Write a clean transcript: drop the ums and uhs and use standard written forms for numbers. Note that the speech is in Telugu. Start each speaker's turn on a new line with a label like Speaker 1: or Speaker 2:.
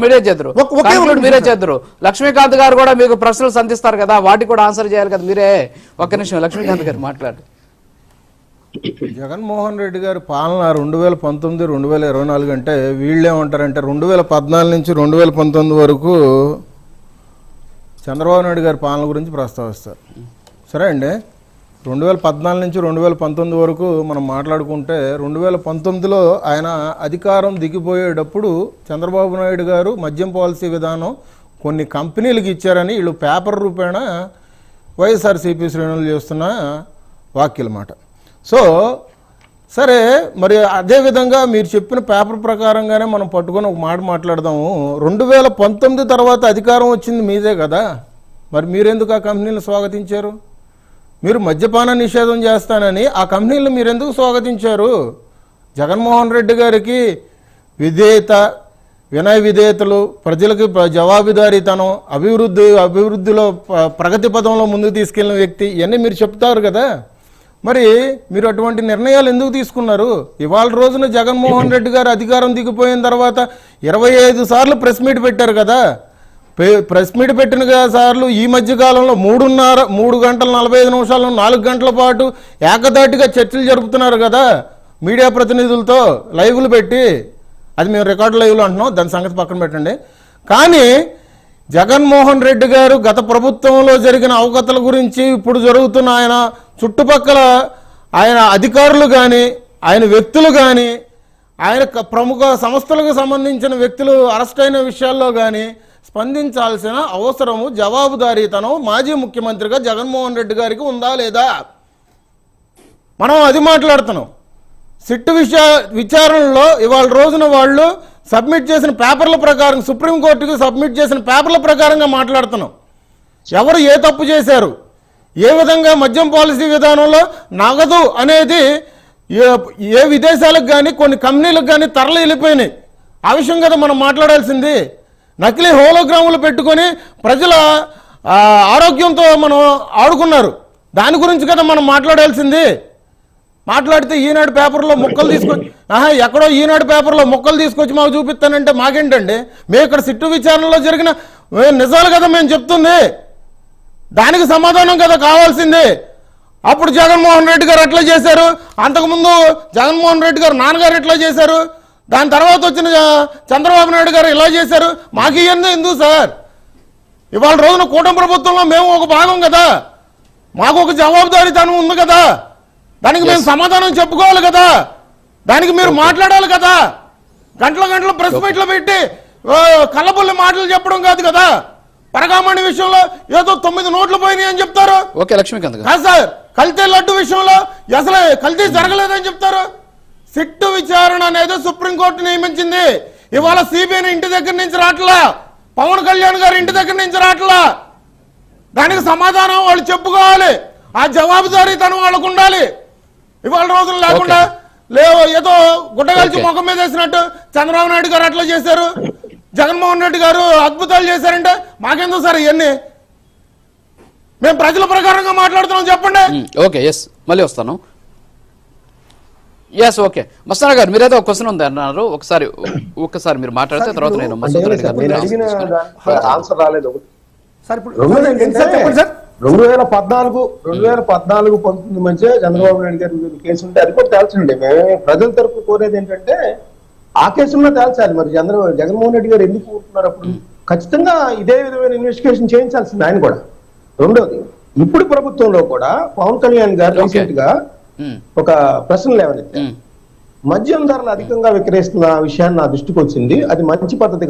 Speaker 1: మీరే చేద్దరు. లక్ష్మీకాంత్ గారు కూడా మీకు ప్రశ్నలు సంధిస్తారు కదా, వాటికి కూడా ఆన్సర్ చేయాలి కదా మీరే. ఒక్క నిమిషం లక్ష్మీకాంత్ గారు మాట్లాడు.
Speaker 2: జగన్మోహన్ రెడ్డి గారి పాలన 2019, 2024 అంటే వీళ్ళేమంటారంటే 2014 నుంచి 2019 వరకు చంద్రబాబు నాయుడు గారి పాలన గురించి ప్రస్తావిస్తారు. సరే అండి, 2014 నుంచి 2019 వరకు మనం మాట్లాడుకుంటే 2019లో ఆయన అధికారం దిగిపోయేటప్పుడు చంద్రబాబు నాయుడు గారు మద్యం పాలసీ విధానం కొన్ని కంపెనీలకు ఇచ్చారని వీళ్ళు పేపర్ రూపేణ వైఎస్ఆర్సీపీ శ్రేణులు చేస్తున్న వ్యాఖ్యలమాట. సో సరే, మరి అదేవిధంగా మీరు చెప్పిన పేపర్ ప్రకారంగానే మనం పట్టుకొని ఒక మాట మాట్లాడదాము. 2019 తర్వాత అధికారం వచ్చింది మీదే కదా, మరి మీరెందుకు ఆ కంపెనీలను స్వాగతించారు? మీరు మద్యపాన నిషేధం చేస్తానని ఆ కంపెనీలను మీరెందుకు స్వాగతించారు? జగన్మోహన్ రెడ్డి గారికి విధేయత, వినయ విధేయతలు, ప్రజలకు జవాబుదారీతనం, అభివృద్ధిలో ప్రగతి పదంలో ముందుకు తీసుకెళ్లిన వ్యక్తి, ఇవన్నీ మీరు చెప్తారు కదా. మరి మీరు అటువంటి నిర్ణయాలు ఎందుకు తీసుకున్నారు? ఇవాళ రోజున జగన్మోహన్ రెడ్డి గారు అధికారం దిగిపోయిన తర్వాత 25 సార్లు ప్రెస్ మీట్ పెట్టారు కదా. ప్రెస్ మీట్ పెట్టిన సార్లు ఈ మధ్య కాలంలో 3 గంటల 45 నిమిషాలు 4 గంటల పాటు ఏకదాటిగా చర్చలు జరుపుతున్నారు కదా మీడియా ప్రతినిధులతో లైవ్లు పెట్టి. అది మేము రికార్డు లైవ్లు అంటున్నాం, దాని సంగతి పక్కన పెట్టండి. కానీ జగన్మోహన్ రెడ్డి గారు గత ప్రభుత్వంలో జరిగిన అవకతల గురించి, ఇప్పుడు జరుగుతున్న ఆయన చుట్టుపక్కల ఆయన అధికారులు కానీ, ఆయన వ్యక్తులు కానీ, ఆయన ప్రముఖ సంస్థలకు సంబంధించిన వ్యక్తులు అరెస్ట్ అయిన విషయాల్లో కానీ స్పందించాల్సిన అవసరము, జవాబుదారీతనం మాజీ ముఖ్యమంత్రిగా జగన్మోహన్ రెడ్డి గారికి ఉందా లేదా? మనం అది మాట్లాడుతున్నాం. సిట్టు విచారణలో ఇవాళ రోజున వాళ్ళు సబ్మిట్ చేసిన పేపర్ల ప్రకారం, సుప్రీంకోర్టుకి సబ్మిట్ చేసిన పేపర్ల ప్రకారంగా మాట్లాడుతున్నాం. ఎవరు ఏ తప్పు చేశారు, ఏ విధంగా మద్యం పాలసీ విధానంలో నగదు అనేది ఏ విదేశాలకు కానీ కొన్ని కంపెనీలకు కానీ తరలి వెళ్ళిపోయినాయి. ఆ విషయం కదా మనం మాట్లాడాల్సింది. నకిలీ హోలోగ్రాములు పెట్టుకొని ప్రజల ఆరోగ్యంతో మనం ఆడుకున్నారు, దాని గురించి కదా మనం మాట్లాడాల్సింది. మాట్లాడితే ఈనాడు పేపర్లో ముక్కలు తీసుకొచ్చి, ఎక్కడో ఈనాడు పేపర్లో ముక్కలు తీసుకొచ్చి మాకు చూపిస్తానంటే మాకేంటండి? మేము ఇక్కడ సిట్టు విచారణలో జరిగిన నిజాలు కదా మేము చెప్తుంది, దానికి సమాధానం కదా కావాల్సింది. అప్పుడు జగన్మోహన్ రెడ్డి గారు ఎట్లా చేశారు, అంతకుముందు జగన్మోహన్ రెడ్డి గారు నాన్నగారు ఎట్లా చేశారు, దాని తర్వాత వచ్చిన చంద్రబాబు నాయుడు గారు ఇలా చేశారు, మాకు ఇవన్నీ ఎందుకు సార్? ఇవాళ రోజున కూటమి ప్రభుత్వంలో మేము ఒక భాగం కదా, మాకు ఒక జవాబుదారీతనం ఉంది కదా, దానికి మేము సమాధానం చెప్పుకోవాలి కదా, దానికి మీరు మాట్లాడాలి కదా. గంటల ప్రెస్ మీట్లు పెట్టి కళ్ళబుల్లి మాటలు చెప్పడం కాదు కదా. పరగామణి విషయంలో ఏదో 9 నోట్లు పోయినాయి అని చెప్తారు.
Speaker 1: ఓకే లక్ష్మీకాంత్ గారు.
Speaker 2: కాదు సార్, కల్తీ లడ్డు విషయంలో అసలు కల్తీ జరగలేదని చెప్తారు. సిట్టు విచారణ అనేది సుప్రీంకోర్టు నియమించింది. ఇవాళ సిబిఐ ఇంటి దగ్గర నుంచి రావట్లా, పవన్ కళ్యాణ్ గారి ఇంటి దగ్గర నుంచి రావట్లా. దానికి సమాధానం వాళ్ళు చెప్పుకోవాలి, ఆ జవాబుదారీతనం వాళ్ళకు ఉండాలి. ఇవాళ రోజులు లేకుండా ఏదో గుడ్డగాల్చి ముఖం మీద వేసినట్టు చంద్రబాబు నాయుడు గారు అట్లా చేశారు, జగన్మోహన్ రెడ్డి గారు అద్భుతాలు చేశారంటే మాకెందుకు సార్ ఇవన్నీ? మేము ప్రజల ప్రకారంగా మాట్లాడుతున్నాం, చెప్పండి.
Speaker 1: ఓకే, ఎస్, మళ్ళీ వస్తాను. Yes, okay. మస్తానా గారు మీరైతే ఒక క్వశ్చన్ ఉంది అన్నారు, ఒక్కసారి మీరు మాట్లాడితే తర్వాత నేను
Speaker 3: ఆన్సర్ రాలేదు. 2014-19 మధ్య చంద్రబాబు నాయుడు గారి కేసు ఉంటే అది కూడా తేల్చండి. మేము ప్రజల తరఫు కోరేది ఏంటంటే ఆ కేసుల్లో తేల్చాలి. మరి జగన్మోహన్ రెడ్డి గారు ఎందుకు కూరుతున్నారు? అప్పుడు ఖచ్చితంగా ఇదే విధమైన ఇన్వెస్టిగేషన్ చేయించాల్సింది ఆయన కూడా. రెండోది, ఇప్పుడు ప్రభుత్వంలో కూడా పవన్ కళ్యాణ్ గారు రీసెంట్ గా ఒక ప్రశ్న లేవనెత్తారు. మద్యం ధరలు అధికంగా విక్రయిస్తున్న విషయాన్ని నా దృష్టికి వచ్చింది. అది మంచి పద్ధతి కాదు.